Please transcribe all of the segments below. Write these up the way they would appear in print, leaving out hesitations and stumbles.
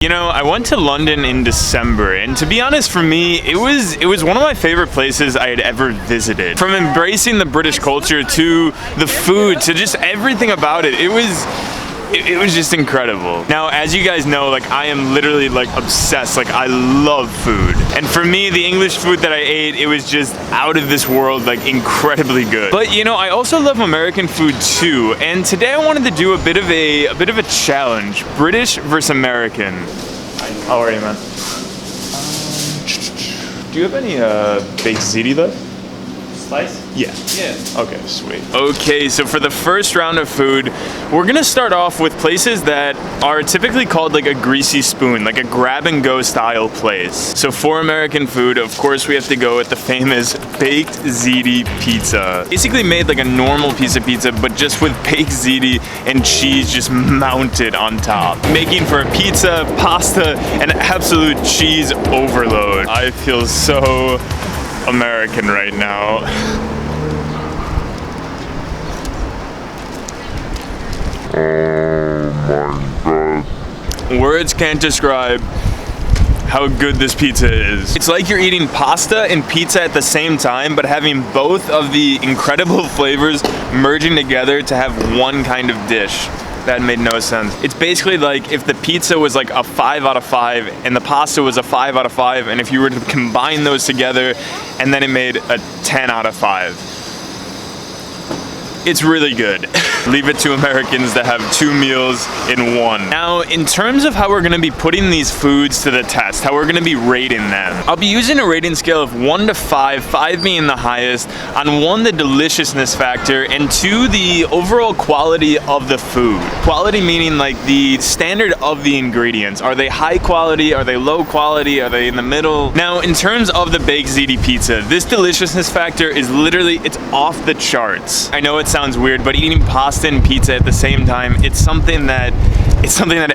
You know, I went to London in December, and to be honest, for me, it was one of my favorite places I had ever visited. From embracing the British culture to the food to just everything about it, it was just incredible. Now, as you guys know, like, I am literally like obsessed. Like, I love food. And for me, the English food that I ate, it was just out of this world, like incredibly good. But you know, I also love American food too. And today I wanted to do a bit of a challenge. British versus American. How are you, man? Do you have any baked ziti though? Slice? Yeah. Yeah. Okay, sweet. Okay, so for the first round of food, we're gonna start off with places that are typically called like a greasy spoon, like a grab and go style place. So for American food, of course, we have to go with the famous baked ziti pizza. Basically made like a normal piece of pizza, but just with baked ziti and cheese just mounted on top. Making for a pizza, pasta, and absolute cheese overload. I feel so American right now. Oh my god. Words can't describe how good this pizza is. It's like you're eating pasta and pizza at the same time, but having both of the incredible flavors merging together to have one kind of dish. That made no sense. It's basically like if the pizza was like a 5 out of 5 and the pasta was a 5 out of 5, and if you were to combine those together and then it made a 10 out of 5. It's really good. Leave it to Americans to have 2 meals in one. Now, in terms of how we're gonna be putting these foods to the test, how we're gonna be rating them, I'll be using a rating scale of 1 to 5, 5 being the highest, on 1 the deliciousness factor, and 2 the overall quality of the food. Quality meaning like the standard of the ingredients. Are they high quality? Are they low quality? Are they in the middle? Now, in terms of the baked ziti pizza, this deliciousness factor is literally, it's off the charts. I know it sounds weird, but eating pasta and pizza at the same time, it's something that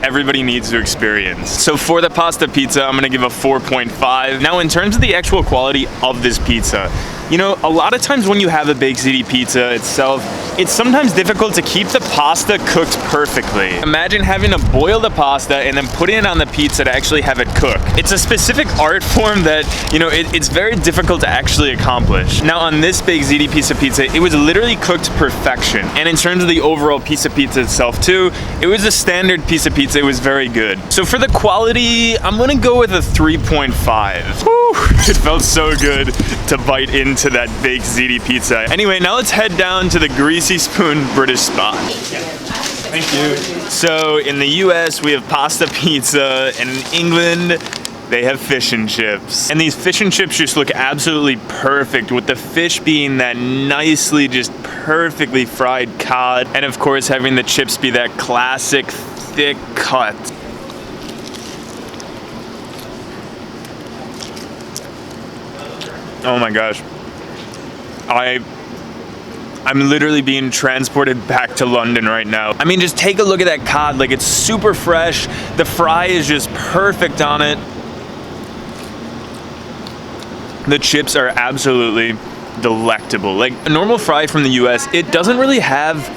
everybody needs to experience. So for the pasta pizza, I'm gonna give a 4.5. Now, in terms of the actual quality of this pizza, you know, a lot of times when you have a baked ziti pizza itself, it's sometimes difficult to keep the pasta cooked perfectly. Imagine having to boil the pasta and then putting it on the pizza to actually have it cook. It's a specific art form that, you know, it's very difficult to actually accomplish. Now, on this baked ziti piece of pizza, it was literally cooked to perfection. And in terms of the overall piece of pizza itself too, it was a standard piece of pizza. It was very good. So for the quality, I'm gonna go with a 3.5. Woo! It felt so good to bite into that baked ziti pizza. Anyway, now let's head down to the Greasy Spoon British spot. Thank you. So in the US, we have pasta pizza, and in England, they have fish and chips. And these fish and chips just look absolutely perfect, with the fish being that nicely, just perfectly fried cod. And of course, having the chips be that classic thick cut. Oh my gosh. I'm literally being transported back to London right now. I mean, just take a look at that cod. Like, it's super fresh. The fry is just perfect on it. The chips are absolutely delectable. Like, a normal fry from the US, it doesn't really have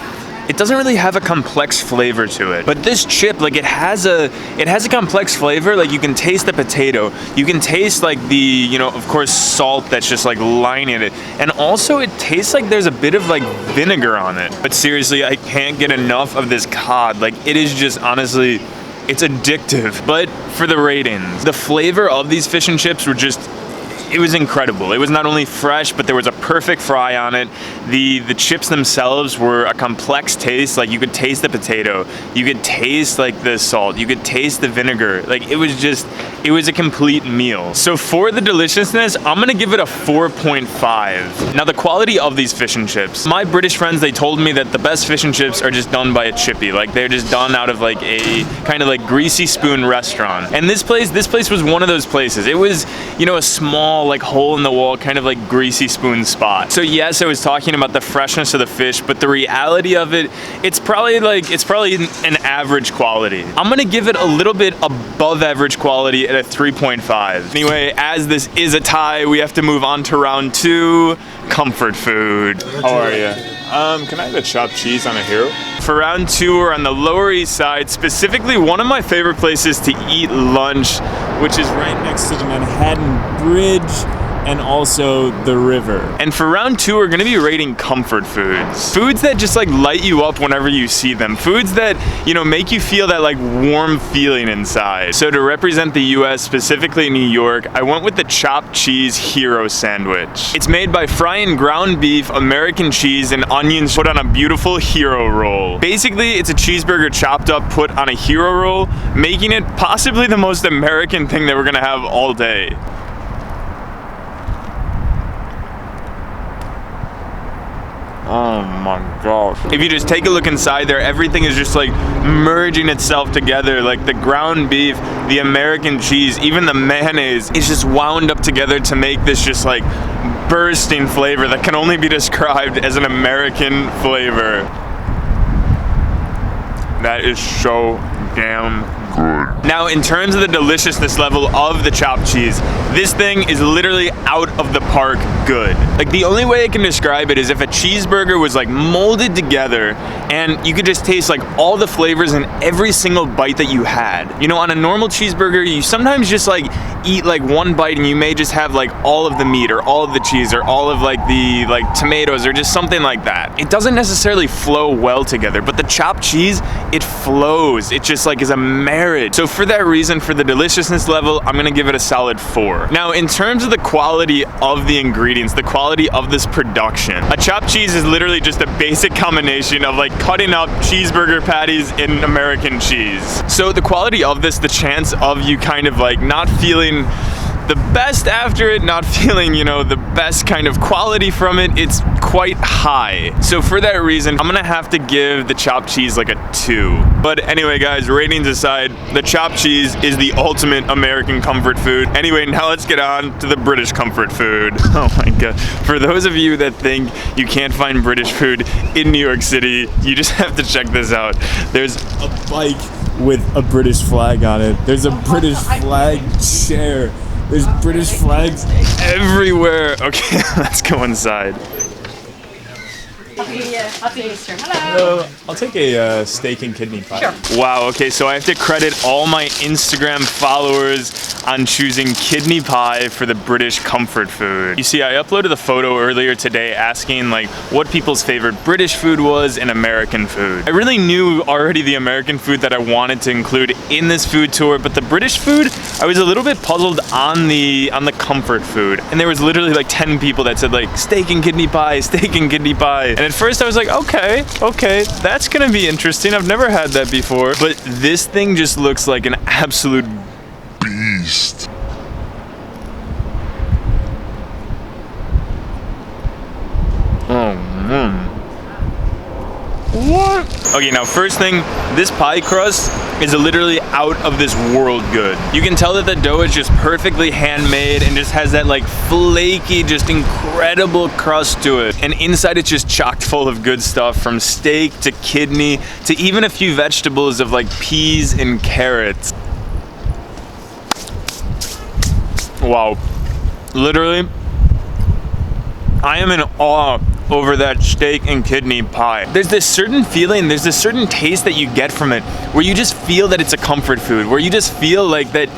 a complex flavor to it. But this chip, like, it has a complex flavor. Like, you can taste the potato. You can taste like the, you know, of course, salt that's just like lining it. And also it tastes like there's a bit of like vinegar on it. But seriously, I can't get enough of this cod. Like, it is just, honestly, it's addictive. But for the ratings, the flavor of these fish and chips were just, it was incredible. It was not only fresh, but there was a perfect fry on it. The chips themselves were a complex taste. Like, you could taste the potato, you could taste like the salt, you could taste the vinegar. Like, it was a complete meal. So for the deliciousness, I'm gonna give it a 4.5. Now, the quality of these fish and chips, my British friends, they told me that the best fish and chips are just done by a chippy. Like, they're just done out of like a kind of like Greasy Spoon restaurant. And this place was one of those places. It was, you know, a small, like, hole in the wall kind of like Greasy Spoon spot. So yes, I was talking about the freshness of the fish, but the reality of it, it's probably an average quality. I'm gonna give it a little bit above average quality at a 3.5. Anyway, as this is a tie, we have to move on to round 2, comfort food. How are you? Can I have a chopped cheese on a hero? For round 2, we're on the Lower East Side, specifically one of my favorite places to eat lunch, which is right next to the Manhattan Bridge and also the river. And for round 2, we're gonna be rating comfort foods. Foods that just like light you up whenever you see them. Foods that, you know, make you feel that like warm feeling inside. So to represent the US, specifically New York, I went with the chopped cheese hero sandwich. It's made by frying ground beef, American cheese, and onions put on a beautiful hero roll. Basically, it's a cheeseburger chopped up, put on a hero roll, making it possibly the most American thing that we're gonna have all day. Oh my gosh. If you just take a look inside there, everything is just like merging itself together. Like the ground beef, the American cheese, even the mayonnaise is just wound up together to make this just like bursting flavor that can only be described as an American flavor. That is so damn good. Now, in terms of the deliciousness level of the chopped cheese, this thing is literally out of the park good. Like the only way I can describe it is if a cheeseburger was like molded together and you could just taste like all the flavors in every single bite that you had. You know, on a normal cheeseburger, you sometimes just like eat like one bite and you may just have like all of the meat or all of the cheese or all of like the like tomatoes or just something like that. It doesn't necessarily flow well together, but the chopped cheese, it flows. It just like is a marriage. So for that reason, for the deliciousness level, I'm gonna give it a solid 4. Now, in terms of the quality of the ingredients, the quality of this production, a chopped cheese is literally just a basic combination of like cutting up cheeseburger patties in American cheese. So the quality of this, the chance of you kind of like not feeling the best after it, not feeling, you know, the best kind of quality from it, it's quite high. So for that reason, I'm gonna have to give the chopped cheese like a 2. But anyway, guys, ratings aside, the chopped cheese is the ultimate American comfort food. Anyway, now let's get on to the British comfort food. Oh my God. For those of you that think you can't find British food in New York City, you just have to check this out. There's a bike with a British flag on it. There's a British flag chair. There's British flags everywhere. Okay, let's go inside. Happy Easter. Hello. I'll take a steak and kidney pie. Sure. Wow, okay, so I have to credit all my Instagram followers on choosing kidney pie for the British comfort food. You see, I uploaded a photo earlier today asking like what people's favorite British food was and American food. I really knew already the American food that I wanted to include in this food tour, but the British food, I was a little bit puzzled on the comfort food. And there was literally like 10 people that said like steak and kidney pie, steak and kidney pie. And at first I was like, okay, that's gonna be interesting. I've never had that before. But this thing just looks like an absolute beast. Oh man. What? Okay, now first thing, this pie crust is literally out of this world good. You can tell that the dough is just perfectly handmade and just has that like flaky, just incredible crust to it. And inside it's just chocked full of good stuff, from steak to kidney to even a few vegetables of like peas and carrots. Wow. Literally, I am in awe over that steak and kidney pie. There's this certain feeling, there's this certain taste that you get from it where you just feel that it's a comfort food, where you just feel like that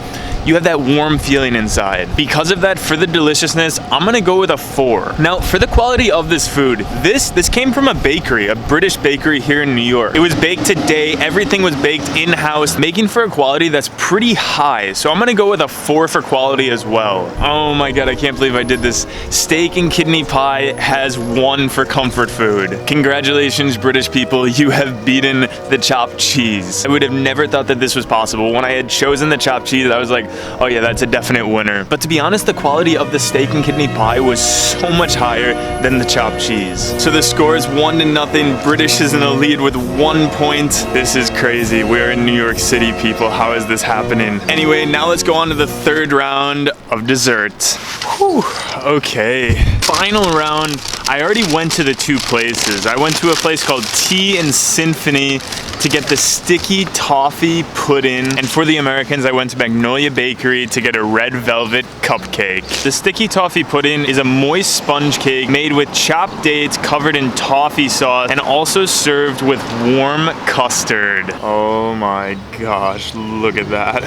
you have that warm feeling inside. Because of that, for the deliciousness, I'm gonna go with a 4. Now, for the quality of this food, this came from a bakery, a British bakery here in New York. It was baked today, everything was baked in-house, making for a quality that's pretty high. So I'm gonna go with a 4 for quality as well. Oh my God, I can't believe I did this. Steak and kidney pie has 1 for comfort food. Congratulations, British people, you have beaten the chopped cheese. I would have never thought that this was possible. When I had chosen the chopped cheese, I was like, oh yeah, that's a definite winner. But to be honest, the quality of the steak and kidney pie was so much higher than the chopped cheese. So the score is 1-0. British is in the lead with 1 point. This is crazy. We're in New York City, people. How is this happening? Anyway, now let's go on to the 3rd round of dessert. Whew, okay. Final round. I already went to the 2 places. I went to a place called Tea and Sympathy to get the sticky toffee pudding. And for the Americans, I went to Magnolia Bakery to get a red velvet cupcake. The sticky toffee pudding is a moist sponge cake made with chopped dates covered in toffee sauce and also served with warm custard. Oh my gosh, look at that.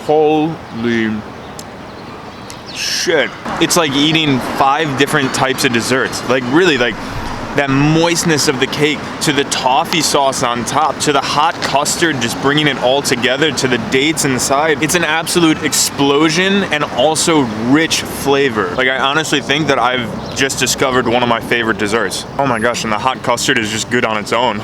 Holy shit. It's like eating 5 different types of desserts. Like really, like that moistness of the cake, to the toffee sauce on top, to the hot custard, just bringing it all together, to the dates inside. It's an absolute explosion and also rich flavor. Like I honestly think that I've just discovered one of my favorite desserts. Oh my gosh, and the hot custard is just good on its own.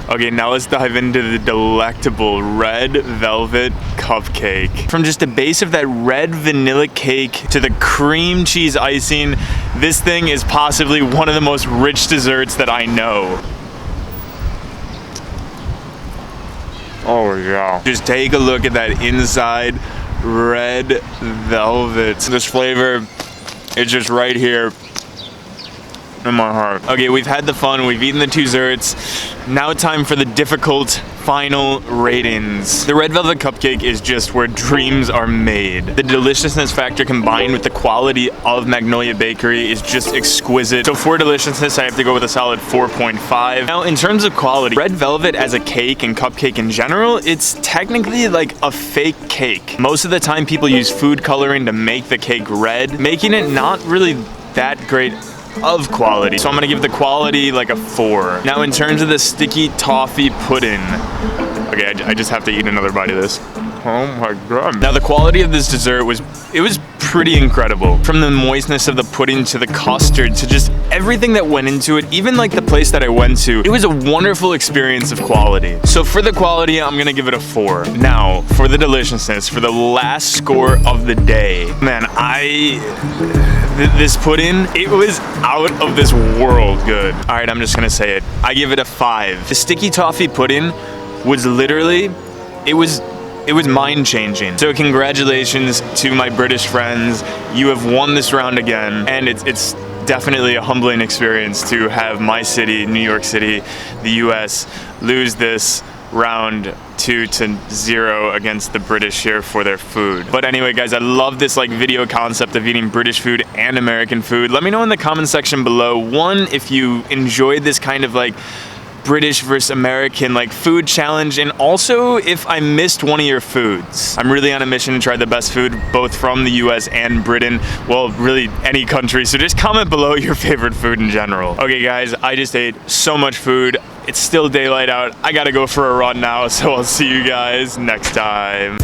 Okay, now let's dive into the delectable red velvet cupcake. From just the base of that red vanilla cake to the cream cheese icing, this thing is possibly one of the most rich desserts that I know. Oh yeah. Just take a look at that inside red velvet. This flavor is just right here in my heart. Okay, we've had the fun, we've eaten the 2 desserts. Now time for the difficult final ratings. The red velvet cupcake is just where dreams are made. The deliciousness factor combined with the quality of Magnolia Bakery is just exquisite. So for deliciousness, I have to go with a solid 4.5. Now in terms of quality, red velvet as a cake and cupcake in general, it's technically like a fake cake. Most of the time people use food coloring to make the cake red, making it not really that great of quality. So I'm gonna give the quality like a 4. Now in terms of the sticky toffee pudding, okay, I just have to eat another bite of this. Oh my god. Now the quality of this dessert was pretty incredible. From the moistness of the pudding to the custard to just everything that went into it, even like the place that I went to, it was a wonderful experience of quality. So for the quality, I'm gonna give it a 4. Now, for the deliciousness, for the last score of the day, man, this pudding, it was out of this world good. All right, I'm just gonna say it. I give it a 5. The sticky toffee pudding was literally, it was mind-changing. So congratulations to my British friends. You have won this round again, and it's definitely a humbling experience to have my city, New York City, the US, lose this round 2-0 against the British here for their food. But anyway guys, I love this like video concept of eating British food and American food. Let me know in the comment section below, 1, if you enjoyed this kind of like British versus American like food challenge, and also if I missed one of your foods. I'm really on a mission to try the best food both from the US and Britain, well really any country, so just comment below your favorite food in general. Okay guys, I just ate so much food. It's still daylight out. I gotta go for a run now, so I'll see you guys next time.